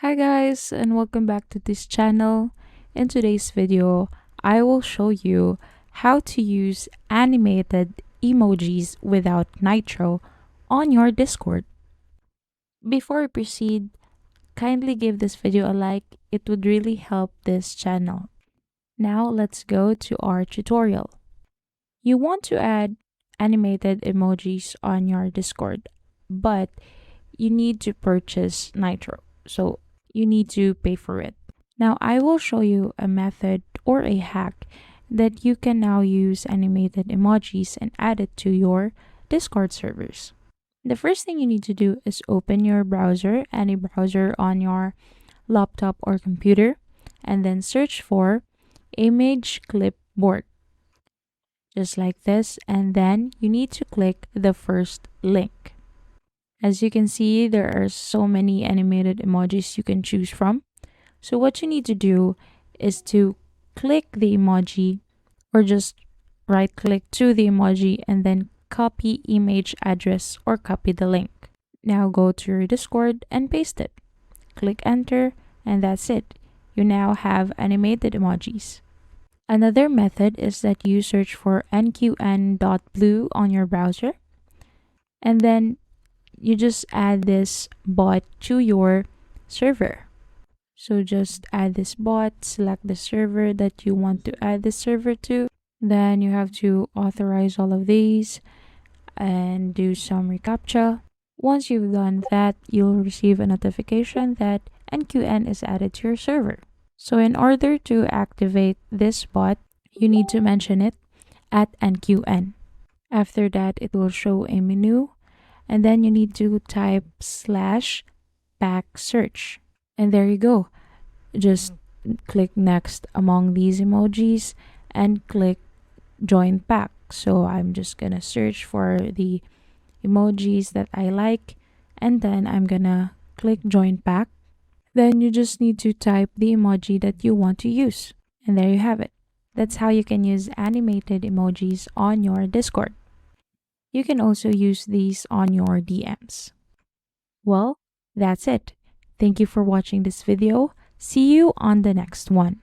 Hi guys, and welcome back to this channel. In today's video, I will show you how to use animated emojis without Nitro on your Discord. Before we proceed, kindly give this video a like. It would really help this channel. Now let's go to our tutorial. You want to add animated emojis on your Discord, but you need to purchase Nitro. So you need to pay for it. Now I will show you a method or a hack that you can now use animated emojis and add it to your Discord servers. The first thing you need to do is open your browser, any browser on your laptop or computer, and then search for image clipboard, just like this, and then you need to click the first link. As you can see, there are so many animated emojis you can choose from. So what you need to do is to click the emoji or just right click to the emoji and then copy image address or copy the link. Now go to your Discord and paste it. Click enter and that's it. You now have animated emojis. Another method is that you search for nqn.blue on your browser and then you just add this bot to your server. So just add this bot, select the server that you want to add the server to. Then you have to authorize all of these and do some reCAPTCHA. Once you've done that, you'll receive a notification that NQN is added to your server. So in order to activate this bot, you need to mention it at NQN. After that, it will show a menu and then you need to type /pack search. And there you go. Just click next among these emojis and click join pack. So I'm just gonna search for the emojis that I like and then I'm gonna click join pack. Then you just need to type the emoji that you want to use. And there you have it. That's how you can use animated emojis on your Discord. You can also use these on your DMs. Well, that's it. Thank you for watching this video. See you on the next one.